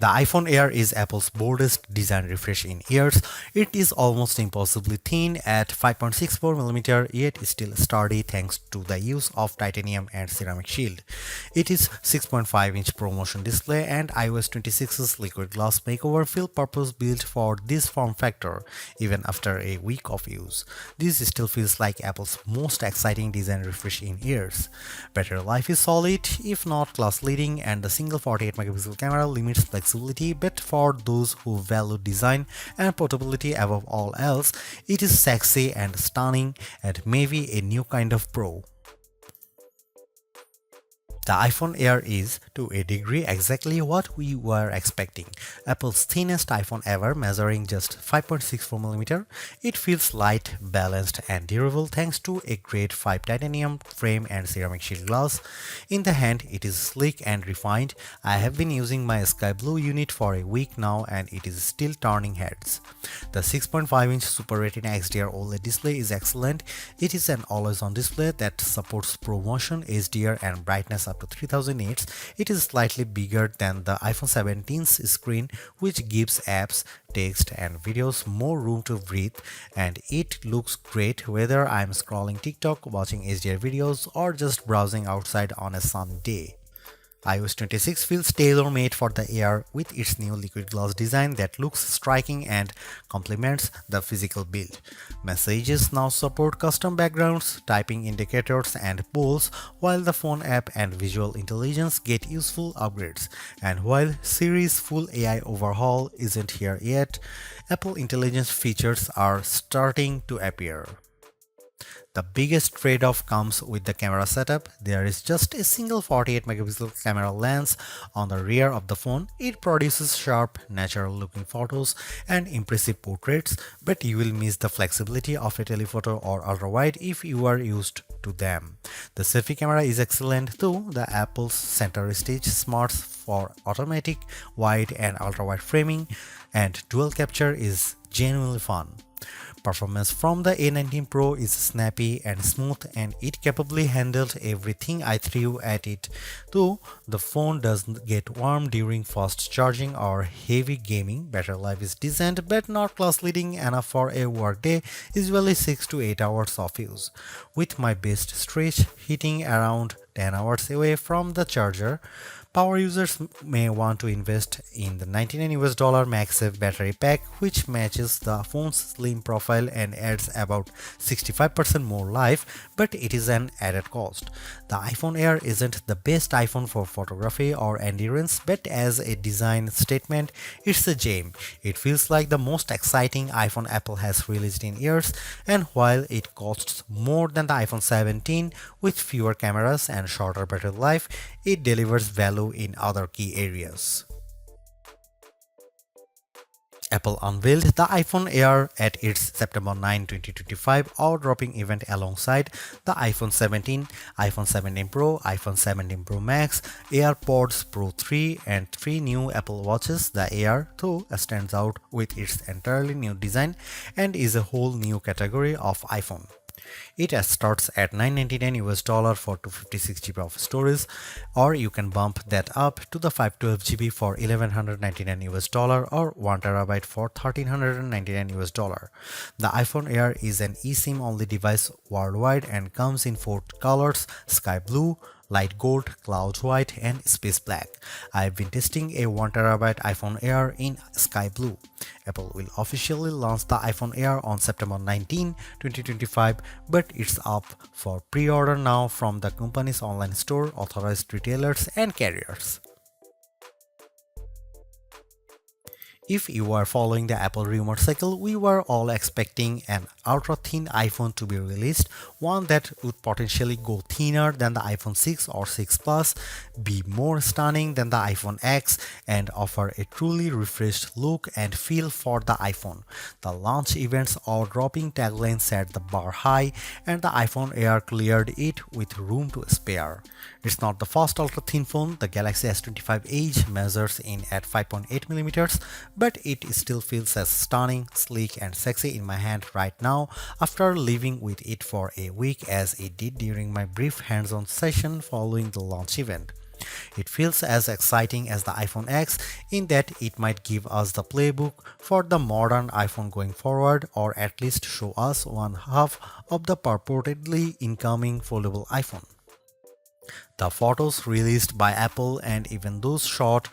The iPhone Air is Apple's boldest design refresh in years. It is almost impossibly thin at 5.64mm, yet still sturdy thanks to the use of titanium and ceramic shield. It is 6.5-inch ProMotion display and iOS 26's liquid glass makeover feel purpose-built for this form factor even after a week of use. This still feels like Apple's most exciting design refresh in years. Battery life is solid, if not class-leading, and the single 48-megapixel camera limits flexibility, but for those who value design and portability above all else, it is sexy and stunning and maybe a new kind of pro. The iPhone Air is, to a degree, exactly what we were expecting. Apple's thinnest iPhone ever, measuring just 5.64mm. It feels light, balanced, and durable thanks to a grade 5 titanium frame and ceramic shield glass. In the hand, it is sleek and refined. I have been using my sky blue unit for a week now and it is still turning heads. The 6.5-inch Super Retina XDR OLED display is excellent. It is an always-on display that supports ProMotion, HDR, and brightness up to 3000 nits. It is slightly bigger than the iPhone 17's screen, which gives apps, text, and videos more room to breathe, and it looks great whether I'm scrolling TikTok, watching HDR videos, or just browsing outside on a sunny day. iOS 26 feels tailor-made for the Air with its new liquid glass design that looks striking and complements the physical build. Messages now support custom backgrounds, typing indicators, and polls, while the phone app and visual intelligence get useful upgrades. And while Siri's full AI overhaul isn't here yet, Apple Intelligence features are starting to appear. The biggest trade-off comes with the camera setup. There is just a single 48-megapixel camera lens on the rear of the phone. It produces sharp, natural-looking photos and impressive portraits, but you will miss the flexibility of a telephoto or ultra-wide if you are used to them. The selfie camera is excellent too. The Apple's center stage smarts for automatic, wide, and ultra-wide framing, and dual capture is genuinely fun. Performance from the A19 Pro is snappy and smooth and it capably handled everything I threw at it, though the phone doesn't get warm during fast charging or heavy gaming. Battery life is decent but not class-leading enough for a workday, usually 6 to 8 hours of use, with my best stretch hitting around 10 hours away from the charger. Power users may want to invest in the $99 MagSafe Battery Pack, which matches the phone's slim profile and adds about 65% more life, but it is an added cost. The iPhone Air isn't the best iPhone for photography or endurance, but as a design statement, it's a gem. It feels like the most exciting iPhone Apple has released in years, and while it costs more than the iPhone 17 with fewer cameras and shorter battery life, it delivers value in other key areas. Apple unveiled the iPhone Air at its September 9, 2025 awe-dropping event alongside the iPhone 17, iPhone 17 Pro, iPhone 17 Pro Max, AirPods Pro 3, and 3 new Apple Watches. The Air, though, stands out with its entirely new design and is a whole new category of iPhone. It starts at $999 for 256 GB of storage, or you can bump that up to the 512 GB for $1,199 or 1 TB for $1,399. The iPhone Air is an eSIM only device worldwide and comes in 4 colors: sky blue, light gold, cloud white, and space black. I've been testing a 1 TB iPhone Air in sky blue. Apple will officially launch the iPhone Air on September 19, 2025, but it's up for pre-order now from the company's online store, authorized retailers, and carriers. If you are following the Apple rumor cycle, we were all expecting an ultra-thin iPhone to be released, one that would potentially go thinner than the iPhone 6 or 6 Plus, be more stunning than the iPhone X, and offer a truly refreshed look and feel for the iPhone. The launch event's awe-dropping tagline set the bar high, and the iPhone Air cleared it with room to spare. It's not the first ultra-thin phone. The Galaxy S25 Edge measures in at 5.8mm, but it still feels as stunning, sleek, and sexy in my hand right now after living with it for a week as it did during my brief hands-on session following the launch event. It feels as exciting as the iPhone X in that it might give us the playbook for the modern iPhone going forward, or at least show us one half of the purportedly incoming foldable iPhone. The photos released by Apple and even those shot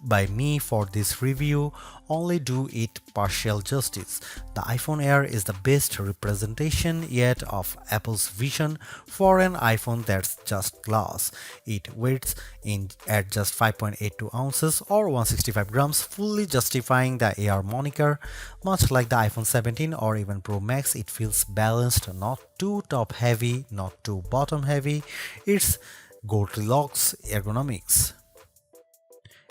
by me for this review only do it partial justice. The iPhone Air is the best representation yet of Apple's vision for an iPhone that's just glass. It weighs in at just 5.82 ounces or 165 grams, fully justifying the Air moniker. Much like the iPhone 17 or even Pro Max, it feels balanced, not too top heavy, not too bottom heavy. It's Goldilocks ergonomics.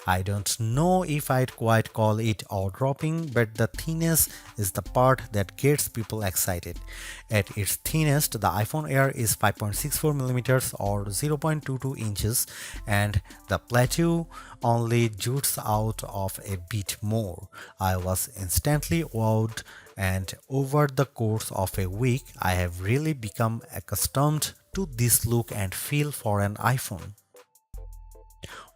I don't know if I'd quite call it eye-dropping, but the thinness is the part that gets people excited. At its thinnest, the iPhone Air is 5.64mm or 0.22 inches, and the plateau only jutes out of a bit more. I was instantly wowed, and over the course of a week, I have really become accustomed to this look and feel for an iPhone.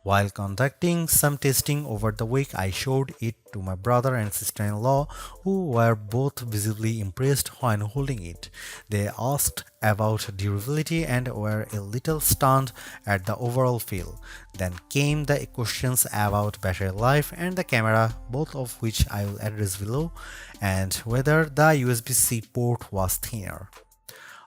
While conducting some testing over the week, I showed it to my brother and sister-in-law, who were both visibly impressed when holding it. They asked about durability and were a little stunned at the overall feel. Then came the questions about battery life and the camera, both of which I will address below, and whether the USB-C port was thinner.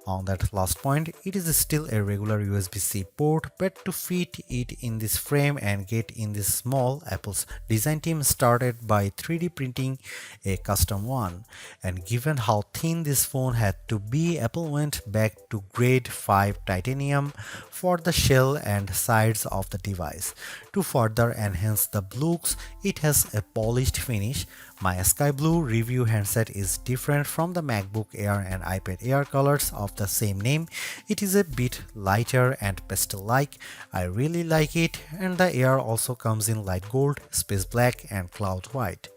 On that last point, it is still a regular USB-C port, but to fit it in this frame and get in this small, Apple's design team started by 3D printing a custom one. And given how thin this phone had to be, Apple went back to grade 5 titanium for the shell and sides of the device. To further enhance the looks, it has a polished finish. My sky blue review handset is different from the MacBook Air and iPad Air colors of the same name. It is a bit lighter and pastel-like. I really like it, and the Air also comes in light gold, space black and cloud white.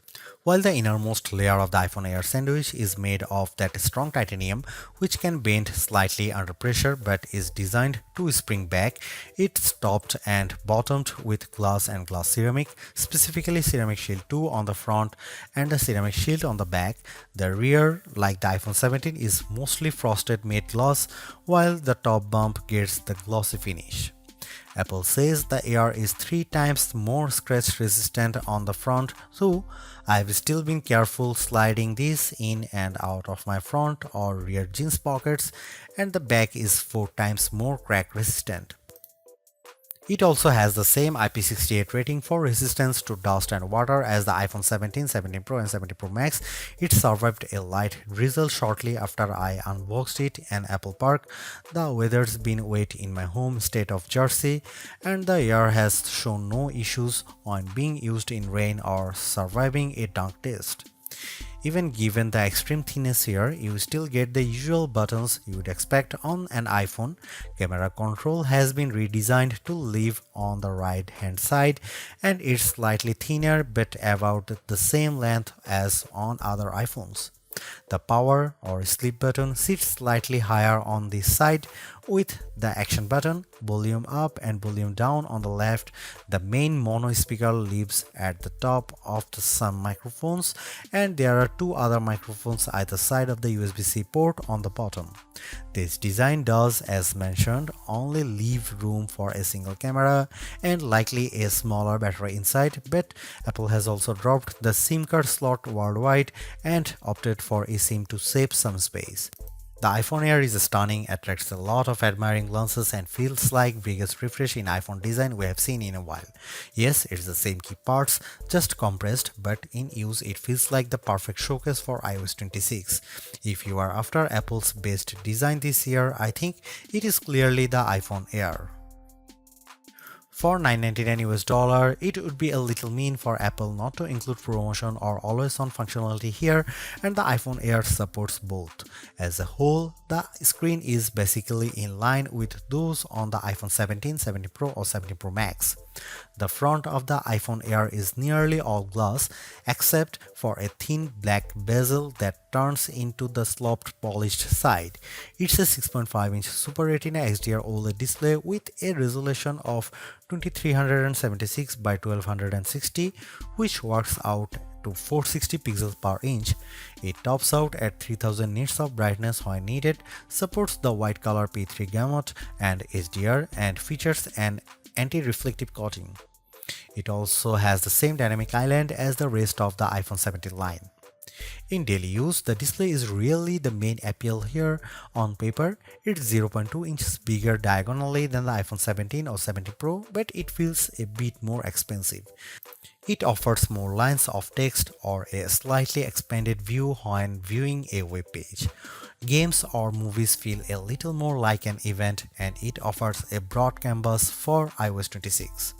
While the innermost layer of the iPhone Air sandwich is made of that strong titanium, which can bend slightly under pressure but is designed to spring back, it's topped and bottomed with glass and glass ceramic, specifically Ceramic Shield 2 on the front and the Ceramic Shield on the back. The rear, like the iPhone 17, is mostly frosted matte glass, while the top bump gets the glossy finish. Apple says the Air is 3 times more scratch resistant on the front, so I've still been careful sliding this in and out of my front or rear jeans pockets, and the back is 4 times more crack resistant. It also has the same IP68 rating for resistance to dust and water as the iPhone 17, 17 Pro and 17 Pro Max. It survived a light drizzle shortly after I unboxed it in Apple Park. The weather's been wet in my home state of Jersey, and the Air has shown no issues on being used in rain or surviving a dunk test. Even given the extreme thinness here, you still get the usual buttons you would expect on an iPhone. Camera control has been redesigned to live on the right hand side, and it's slightly thinner but about the same length as on other iPhones. The power or sleep button sits slightly higher on this side, with the action button, volume up and volume down on the left. The main mono speaker lives at the top of some microphones, and there are 2 other microphones either side of the USB-C port on the bottom. This design does, as mentioned, only leave room for a single camera and likely a smaller battery inside, but Apple has also dropped the SIM card slot worldwide and opted for eSIM to save some space. The iPhone Air is stunning, attracts a lot of admiring glances, and feels like biggest refresh in iPhone design we have seen in a while. Yes, it's the same key parts, just compressed, but in use it feels like the perfect showcase for iOS 26. If you are after Apple's best design this year, I think it is clearly the iPhone Air. For $999 US, it would be a little mean for Apple not to include promotion or always-on functionality here, and the iPhone Air supports both. As a whole, the screen is basically in line with those on the iPhone 17, 17 Pro or 17 Pro Max. The front of the iPhone Air is nearly all glass except for a thin black bezel that turns into the sloped polished side. It's a 6.5-inch Super Retina XDR OLED display with a resolution of 2376 by 1260, which works out to 460 pixels per inch. It tops out at 3000 nits of brightness when needed, supports the white color P3 gamut and HDR, and features an anti-reflective coating. It also has the same dynamic island as the rest of the iPhone 17 line. In daily use, the display is really the main appeal here. On paper, it's 0.2 inches bigger diagonally than the iPhone 17 or 17 Pro, but it feels a bit more expensive. It offers more lines of text or a slightly expanded view when viewing a web page. Games or movies feel a little more like an event, and it offers a broad canvas for iOS 26.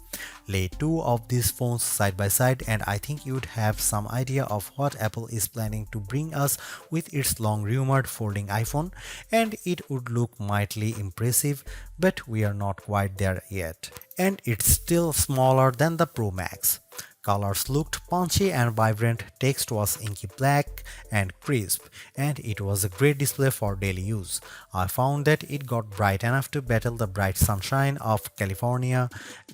Lay two of these phones side by side and I think you'd have some idea of what Apple is planning to bring us with its long-rumored folding iPhone, and it would look mightily impressive, but we are not quite there yet. And it's still smaller than the Pro Max. Colors looked punchy and vibrant, text was inky black and crisp, and it was a great display for daily use. I found that it got bright enough to battle the bright sunshine of California,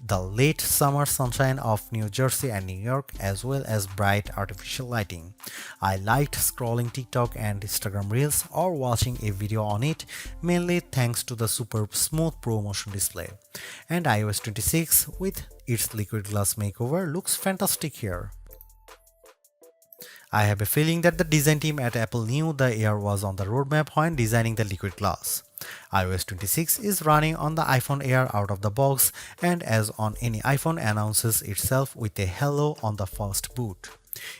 the late summer sunshine of New Jersey and New York, as well as bright artificial lighting. I liked scrolling TikTok and Instagram Reels or watching a video on it, mainly thanks to the super smooth Pro Motion display. And iOS 26 with its liquid glass makeover looks fantastic here. I have a feeling that the design team at Apple knew the Air was on the roadmap when designing the liquid glass. iOS 26 is running on the iPhone Air out of the box, and as on any iPhone, announces itself with a hello on the first boot.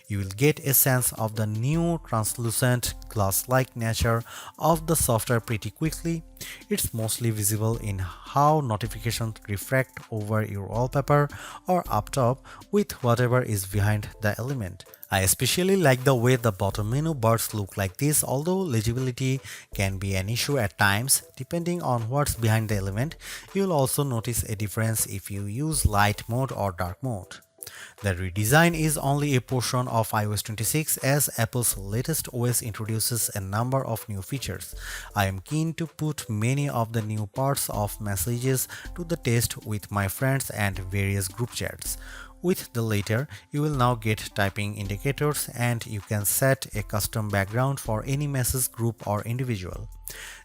You will get a sense of the new translucent glass-like nature of the software pretty quickly. It's mostly visible in how notifications refract over your wallpaper or up top with whatever is behind the element. I especially like the way the bottom menu bars look like this, although legibility can be an issue at times depending on what's behind the element. You'll also notice a difference if you use light mode or dark mode. The redesign is only a portion of iOS 26 as Apple's latest OS introduces a number of new features. I am keen to put many of the new parts of messages to the test with my friends and various group chats. With the latter, you will now get typing indicators and you can set a custom background for any message group or individual.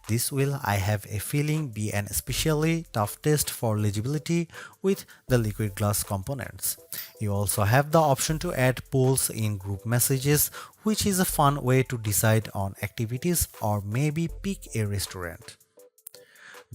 This will, I have a feeling, be an especially tough test for legibility with the liquid glass components. You also have the option to add polls in group messages, which is a fun way to decide on activities or maybe pick a restaurant.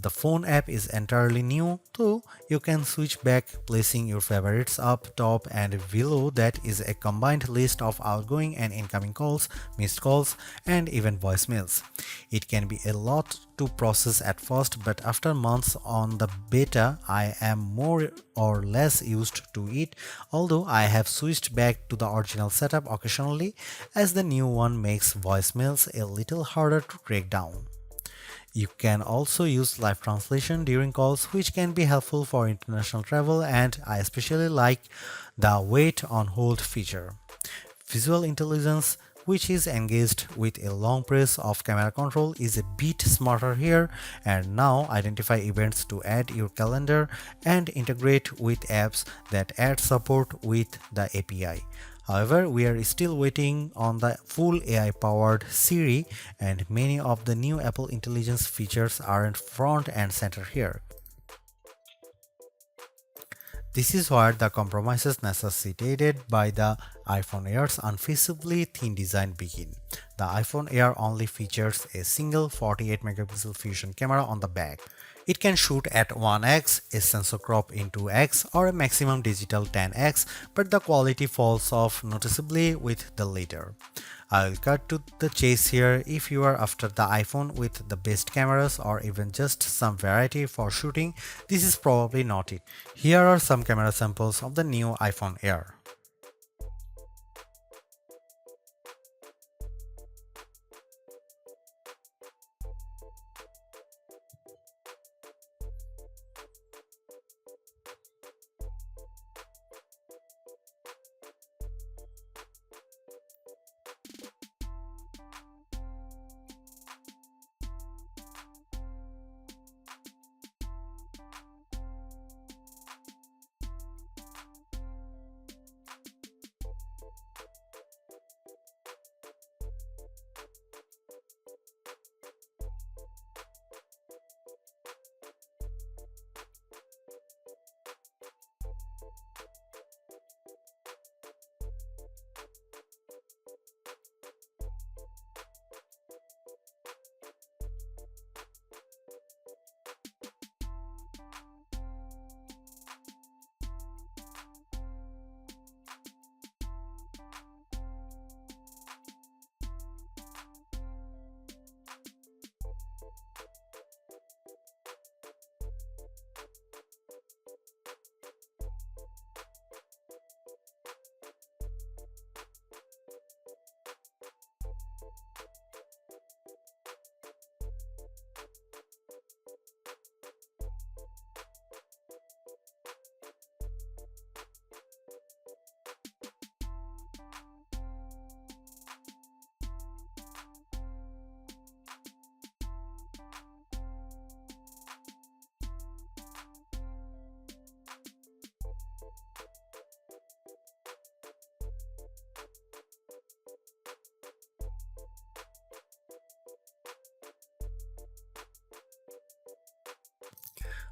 The phone app is entirely new, though you can switch back, placing your favorites up top, and below that is a combined list of outgoing and incoming calls, missed calls, and even voicemails. It can be a lot to process at first, but after months on the beta, I am more or less used to it, although I have switched back to the original setup occasionally, as the new one makes voicemails a little harder to track down. You can also use live translation during calls, which can be helpful for international travel, and I especially like the wait on hold feature. Visual intelligence, which is engaged with a long press of camera control, is a bit smarter here and now identify events to add your calendar and integrate with apps that add support with the API. However, we are still waiting on the full AI-powered Siri, and many of the new Apple Intelligence features aren't front and center here. This is where the compromises necessitated by the iPhone Air's unfeasibly thin design begin. The iPhone Air only features a single 48 megapixel fusion camera on the back. It can shoot at 1x, a sensor crop in 2x, or a maximum digital 10x, but the quality falls off noticeably with the latter. I'll cut to the chase here. If you are after the iPhone with the best cameras or even just some variety for shooting, this is probably not it. Here are some camera samples of the new iPhone Air.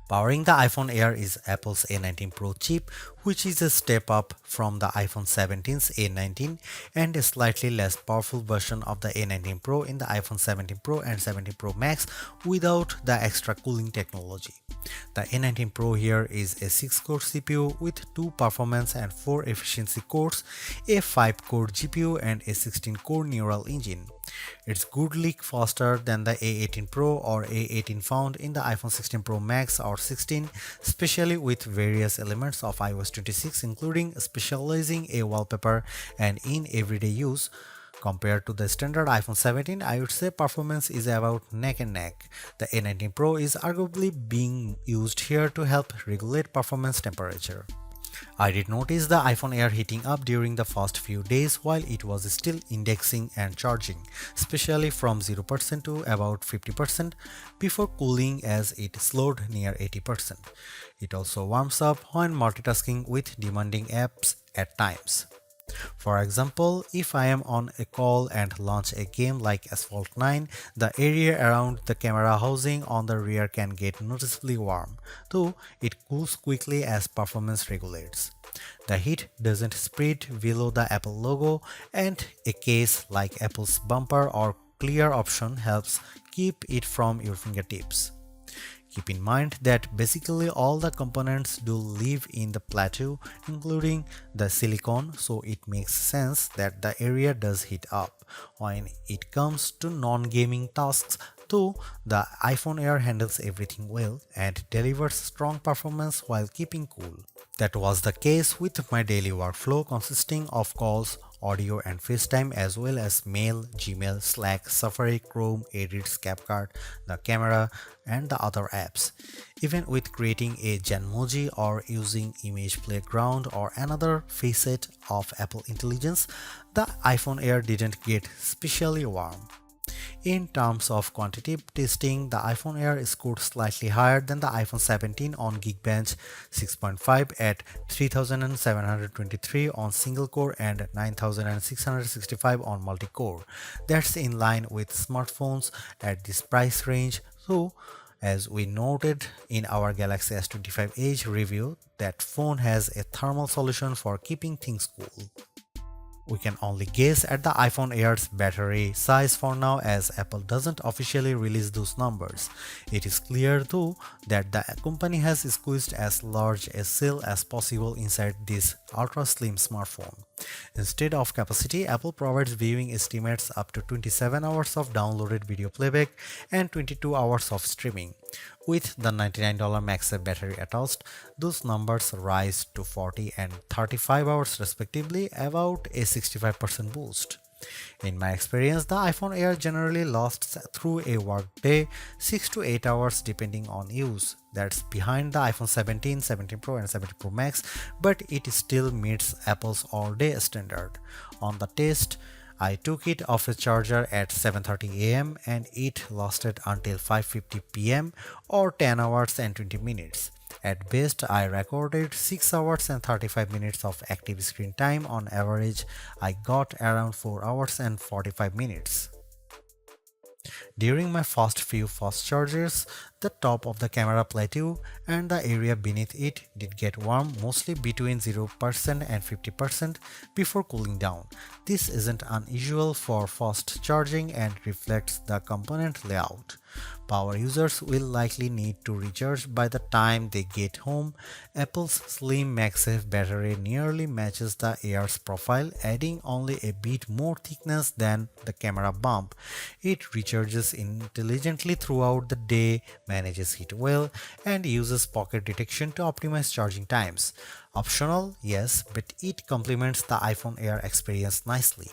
Powering the iPhone Air is Apple's A19 Pro chip, which is a step up from the iPhone 17's A19 and a slightly less powerful version of the A19 Pro in the iPhone 17 Pro and 17 Pro Max without the extra cooling technology. The A19 Pro here is a 6-core CPU with 2 performance and 4 efficiency cores, a 5-core GPU and a 16-core neural engine. It's goodly faster than the A18 Pro or A18 found in the iPhone 16 Pro Max or 16, especially with various elements of iOS 26 including specializing a wallpaper and in everyday use. Compared to the standard iPhone 17, I would say performance is about neck and neck. The A19 Pro is arguably being used here to help regulate performance temperature. I did notice the iPhone Air heating up during the first few days while it was still indexing and charging, especially from 0% to about 50% before cooling as it slowed near 80%. It also warms up when multitasking with demanding apps at times. For example, if I am on a call and launch a game like Asphalt 9, the area around the camera housing on the rear can get noticeably warm, though it cools quickly as performance regulates. The heat doesn't spread below the Apple logo, and a case like Apple's bumper or clear option helps keep it from your fingertips. Keep in mind that basically all the components do live in the plateau, including the silicone, so it makes sense that the area does heat up. When it comes to non-gaming tasks, though, the iPhone Air handles everything well and delivers strong performance while keeping cool. That was the case with my daily workflow consisting of calls, audio and FaceTime as well as mail, Gmail, Slack, Safari, Chrome, Edits, CapCut, the camera and the other apps. Even with creating a Genmoji or using Image Playground or another facet of Apple Intelligence, the iPhone Air didn't get especially warm. In terms of quantitative testing, the iPhone Air scored slightly higher than the iPhone 17 on Geekbench 6.5 at 3723 on single core and 9665 on multi-core. That's in line with smartphones at this price range, though as we noted in our Galaxy S25 Edge review, that phone has a thermal solution for keeping things cool. We can only guess at the iPhone Air's battery size for now as Apple doesn't officially release those numbers. It is clear though that the company has squeezed as large a cell as possible inside this ultra slim smartphone. Instead of capacity, Apple provides viewing estimates up to 27 hours of downloaded video playback and 22 hours of streaming. With the $99 MagSafe battery attached, those numbers rise to 40 and 35 hours respectively, about a 65% boost. In my experience, the iPhone Air generally lasts through a workday 6 to 8 hours depending on use. That's behind the iPhone 17, 17 Pro and 17 Pro Max, but it still meets Apple's all-day standard. On the test, I took it off a charger at 7:30 am and it lasted until 5:50 pm or 10 hours and 20 minutes. At best, I recorded 6 hours and 35 minutes of active screen time. On average, I got around 4 hours and 45 minutes. During my first few fast charges, the top of the camera plateau and the area beneath it did get warm, mostly between 0% and 50% before cooling down. This isn't unusual for fast charging and reflects the component layout. Power users will likely need to recharge by the time they get home. Apple's slim MagSafe battery nearly matches the Air's profile, adding only a bit more thickness than the camera bump. It recharges intelligently throughout the day, manages heat well, and uses pocket detection to optimize charging times. Optional, yes, but it complements the iPhone Air experience nicely.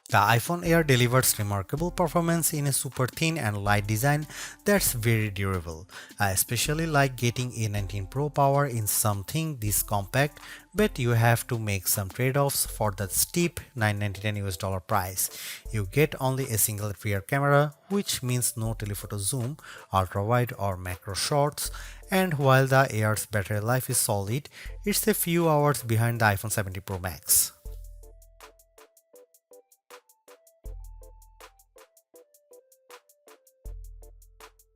The iPhone Air delivers remarkable performance in a super thin and light design that's very durable. I especially like getting A19 Pro power in something this compact, but you have to make some trade-offs for the steep $999 price. You get only a single rear camera, which means no telephoto zoom, ultra-wide or macro shots, and while the Air's battery life is solid, it's a few hours behind the iPhone 17 Pro Max.